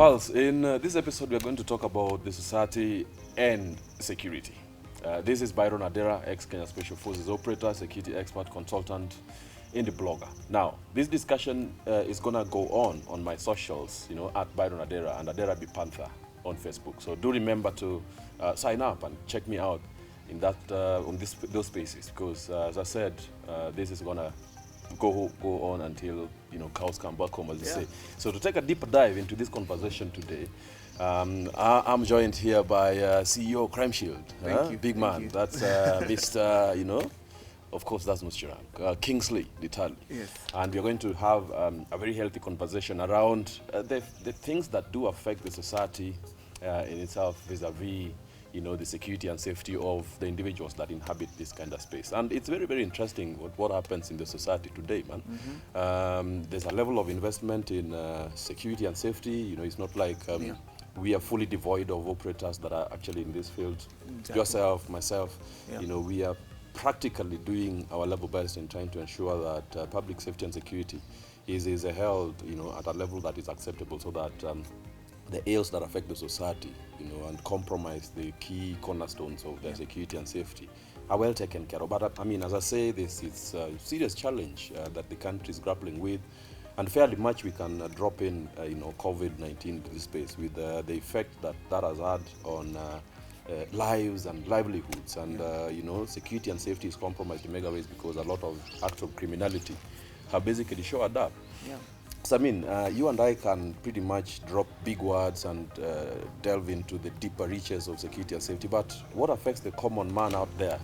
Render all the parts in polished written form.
Pulse, in this episode, we are going to talk about the society and security. This is Byron Adera, ex-Kenya Special Forces operator, security expert, consultant, and the blogger. Now, this discussion is going to go on my socials, at Byron Adera and Adera Be Panther on Facebook. So do remember to sign up and check me out in that on those spaces, because as I said, this is going to go on until cows come back home, as you say. So to take a deeper dive into this conversation today, I'm joined here by CEO Crime Shield. Thank you. Big man. That's Mr. Of course, that's Mr. Kingsley Litali. Yes. And we're going to have a very healthy conversation around the things that do affect the society in itself vis-a-vis the security and safety of the individuals that inhabit this kind of space. And it's very, very interesting what happens in the society today, man. Mm-hmm. There's a level of investment in security and safety. It's not like we are fully devoid of operators that are actually in this field. Exactly. Yourself, myself, we are practically doing our level best in trying to ensure that public safety and security is held, at a level that is acceptable, so that the ills that affect the society, and compromise the key cornerstones of their security and safety are well taken care of. But as I say this, it's a serious challenge that the country is grappling with, and fairly much we can drop in, COVID-19 into this space with the effect that has had on lives and livelihoods, and security and safety is compromised in mega ways because a lot of acts of criminality have basically showed up. Yeah. So you and I can pretty much drop big words and delve into the deeper reaches of security and safety, but what affects the common man out there,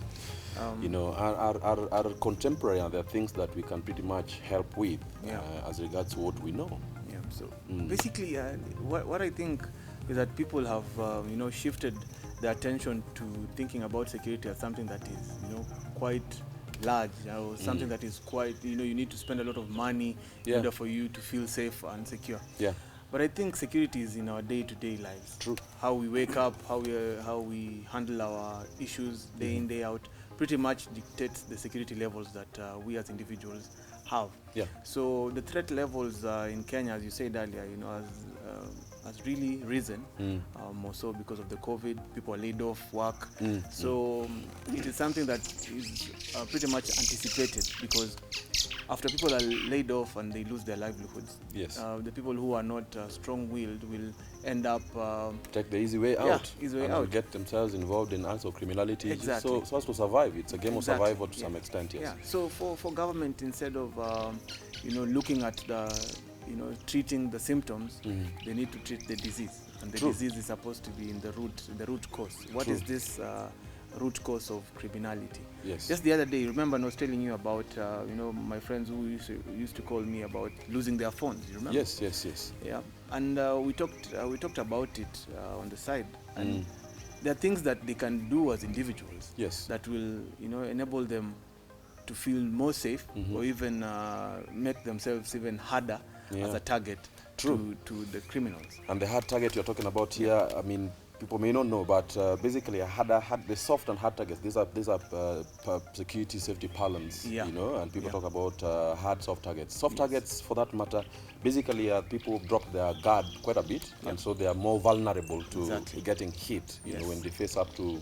are contemporary, and there are things that we can pretty much help with as regards to what we know. Yeah. So basically, what I think is that people have shifted their attention to thinking about security as something that is quite large, something that is quite, you need to spend a lot of money in order for you to feel safe and secure. Yeah. But I think security is in our day-to-day lives. True. How we wake up, how we handle our issues day in, day out, pretty much dictates the security levels that we as individuals have. Yeah. So the threat levels in Kenya, as you said earlier, has really risen, more so because of the COVID. People are laid off work. So it is something that is pretty much anticipated, because after people are laid off and they lose their livelihoods, the people who are not strong-willed will end up take the easy way out, and get themselves involved in acts of criminality. Exactly. So as to survive. It's a game of survival to some extent. Yes. Yeah. So for government, instead of looking at the treating the symptoms, they need to treat the disease, and the disease is supposed to be in the root cause. What is this root cause of criminality? Yes. Just the other day, remember, I was telling you about my friends who used to call me about losing their phones. You remember? Yes. Yeah, and we talked about it on the side, and there are things that they can do as individuals. Yes. That will enable them to feel more safe, or even make themselves even harder as a target to the criminals. And the hard target you're talking about here, people may not know, but basically the soft and hard targets, these are security safety parlance, and people talk about hard soft targets. Soft targets, for that matter, basically people drop their guard quite a bit, and so they are more vulnerable to getting hit, when they face up to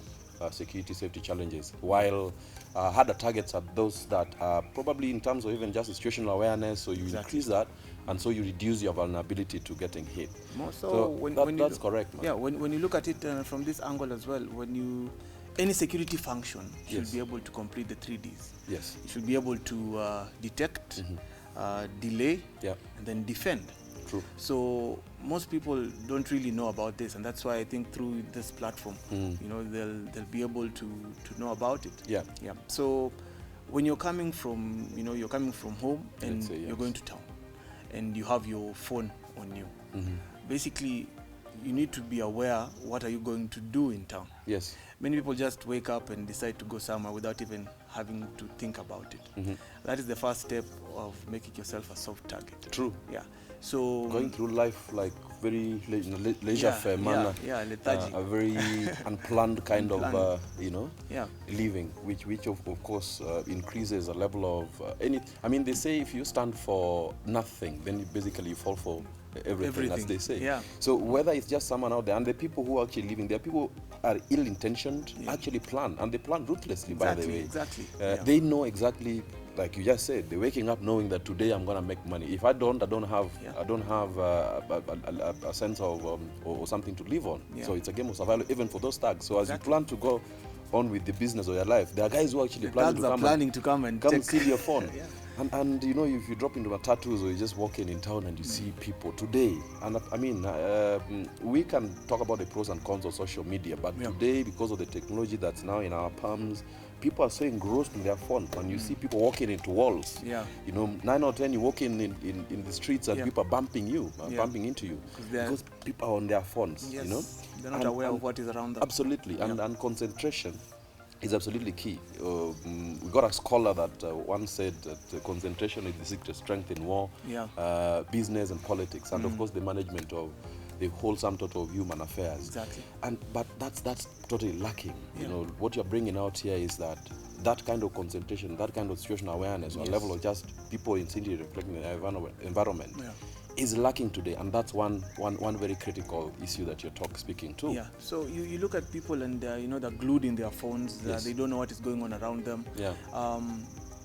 security safety challenges, while harder targets are those that are probably, in terms of even just situational awareness, so you increase that, and so you reduce your vulnerability to getting hit. That's correct, man. Yeah, when you look at it from this angle as well, any security function should be able to complete the 3Ds. Yes. You should be able to detect, delay, and then defend. True. So most people don't really know about this, and that's why I think through this platform, they'll be able to know about it. Yeah. So when you're coming from, home and you're going to town, and you have your phone on you, basically you need to be aware, what are you going to do in town? Yes. Many people just wake up and decide to go somewhere without even having to think about it. That is the first step of making yourself a soft target. True. Yeah. So going through life like very leisure-fair manner, lethargic. A very unplanned kind of living, which of course increases a level of they say if you stand for nothing, then basically you fall for everything, as they say. Yeah. So whether it's just someone out there, and the people who are actually living there, people are ill-intentioned, actually plan, and they plan ruthlessly, by the way. Exactly. They know exactly, like you just said, they're waking up knowing that today I'm gonna make money. If I don't have a sense of or something to live on. So it's a game of survival even for those thugs. So as you plan to go on with the business of your life, there are guys who are actually planning to come and steal your phone. And you know, if you drop into Matatus or you're just walking in town and you see people today, and I mean, we can talk about the pros and cons of social media, but today, because of the technology that's now in our palms, people are so engrossed in their phone. When you see people walking into walls, you know, 9 or 10, you walk in the streets and people are bumping into you because people are on their phones. You know, they're not aware of what is around them. Absolutely, and concentration is absolutely key. We got a scholar that once said that concentration is the secret strength in war, business and politics, and of course the management of the whole sum total of human affairs. Exactly. But that's totally lacking. You know, what you're bringing out here is that kind of concentration, that kind of situational awareness, or level of just people instantly reflecting the environment is lacking today, and that's one very critical issue that you're speaking to. Yeah. So you look at people and you know, they're glued in their phones. They don't know what is going on around them. Yeah.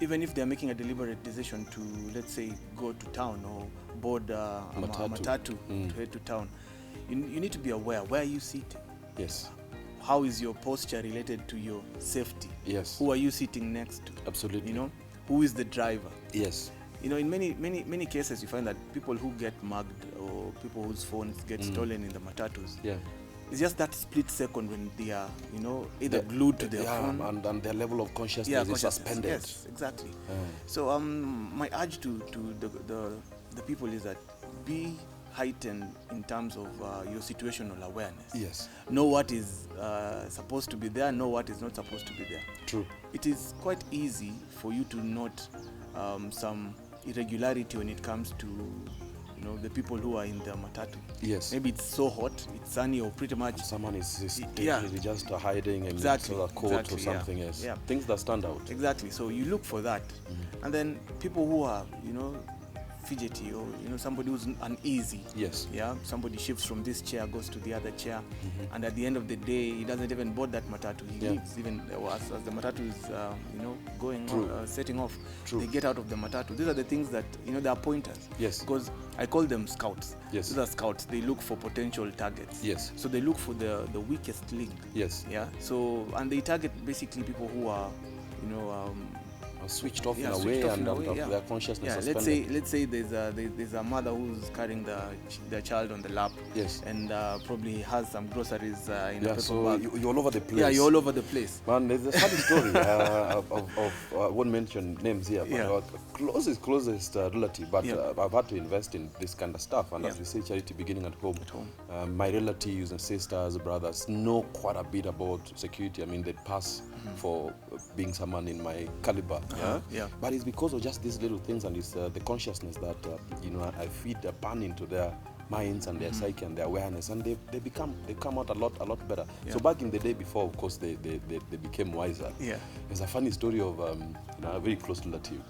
Even if they're making a deliberate decision to, let's say, go to town or board a Matatu to head to town, you need to be aware, where are you seated? Yes. How is your posture related to your safety? Yes. Who are you sitting next to? Absolutely. You know, who is the driver? Yes. You know, in many cases, you find that people who get mugged or people whose phones get stolen in the Matatus, it's just that split second when they are, you know, either glued to their phone, and their level of consciousness is suspended. Yes, exactly. So my urge to the people is that be heightened in terms of your situational awareness. Yes. Know what is supposed to be there, know what is not supposed to be there. True. It is quite easy for you to note some irregularity when it comes to, you know, the people who are in the Matatu. Yes. Maybe it's so hot, it's sunny, or pretty much someone is just hiding in a coat or something else. Yeah. Things that stand out. Exactly. So you look for that, and then people who are, you know, fidgety, or, you know, somebody who's uneasy. Yes. Yeah. Somebody shifts from this chair, goes to the other chair, and at the end of the day, he doesn't even board that Matatu. He leaves even as the Matatu is, you know, going setting off. They get out of the Matatu. These are the things that, you know, they are pointers. Yes. Because I call them scouts. Yes. These are scouts. They look for potential targets. Yes. So they look for the weakest link. Yes. Yeah. So, and they target basically people who are, you know, switched off in a way, and their consciousness suspended. Let's say there's a mother who's carrying the child on the lap. Yes. And probably has some groceries in a paper so bag. you're all over the place. Yeah, you're all over the place. Man, there's a funny story I won't mention names here, but our closest relative, but I've had to invest in this kind of stuff, and as we say, charity beginning at home. My relatives and sisters, brothers know quite a bit about security. I mean, they pass for being someone in my caliber. But it's because of just these little things, and it's the consciousness that you know, I feed a pan into their minds and their psyche and their awareness, and they come out a lot better. So back in the day before, of course, they became wiser. There's a funny story of you know, a very close relative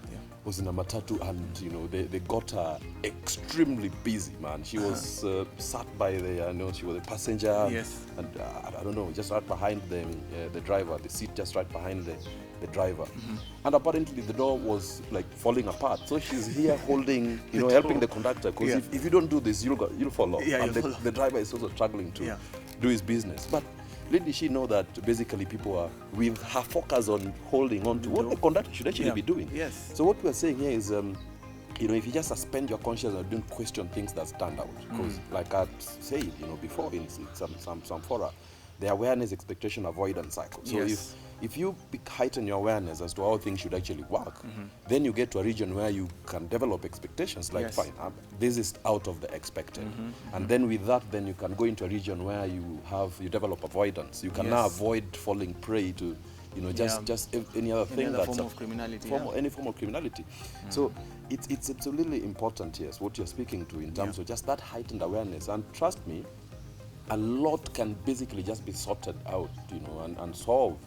was in a Matatu, and you know, they got her extremely busy, man. She was sat by the you know, she was a passenger, and I don't know, just right behind the driver, the seat just right behind the driver, and apparently the door was like falling apart, so she's here holding, you know, helping the conductor, because if you don't do this, you'll fall off, and the driver is also struggling to do his business. But little did she know that basically people are with her focus on holding on to what the conductor should actually be doing. So what we're saying here is, you know, if you just suspend your consciousness and don't question things that stand out, because like I said, you know, before in some fora, the awareness, expectation, avoidance cycle. So if you heighten your awareness as to how things should actually work, then you get to a region where you can develop expectations, like fine, this is out of the expected, and then with that, then you can go into a region where you develop avoidance. You can now avoid falling prey to, you know, just any other thing, that's form of criminality, any form of criminality. So it's absolutely important, yes, what you're speaking to in terms of just that heightened awareness. And trust me, a lot can basically just be sorted out, and solved.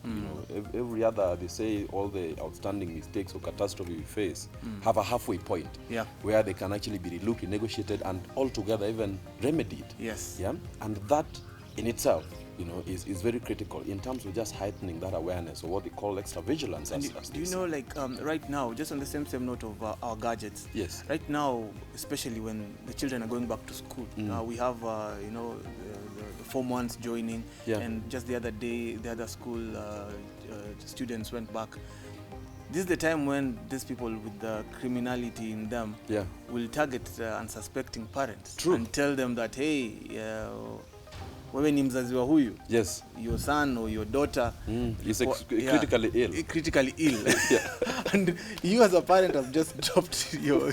Every other, they say all the outstanding mistakes or catastrophe we face have a halfway point, where they can actually be relooked, negotiated, and altogether even remedied. Yes. Yeah, and that in itself, is very critical in terms of just heightening that awareness, or what they call extra vigilance. Do you know, like right now, just on the same note of our gadgets. Yes. Right now, especially when the children are going back to school, we have the Form 1s joining, and just the other day, the other school students went back. This is the time when these people with the criminality in them will target unsuspecting parents. True. And tell them that, hey, wewe ni mzazi wa huyu. Yes. Your son or your daughter is critically ill. Critically ill. And you as a parent have just dropped your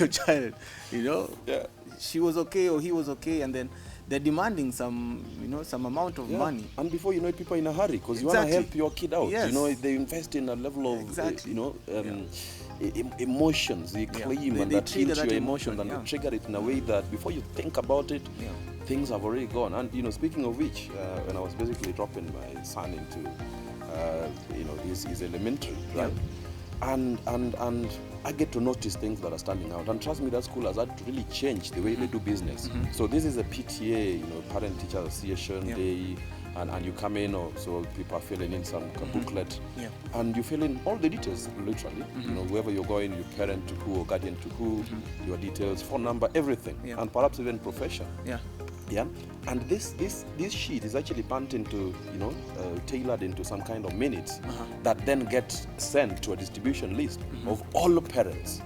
child, Yeah. She was okay or he was okay, and then they're demanding some amount of money. And before you know it, people are in a hurry because you want to help your kid out. Yes. They invest in a level of, emotions. They claim and that hit your emotions, and they trigger it in a way that before you think about it, things have already gone. And, speaking of which, when I was basically dropping my son into, his elementary, right? And I get to notice things that are standing out. And trust me, that school has had to really change the way they do business. So this is a PTA, Parent-Teacher Association Day, and you come in, so people are filling in some booklet, and you fill in all the details, literally. Wherever you're going, your parent to who or guardian to who, your details, phone number, everything, and perhaps even profession. Yeah, and this sheet is actually burnt into, tailored into some kind of minutes that then get sent to a distribution list of all parents.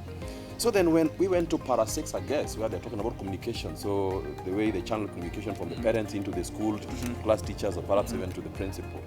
So then when we went to Para 6, I guess, where they're talking about communication, so the way they channel communication from the parents into the school, to class teachers, or perhaps even to the principal.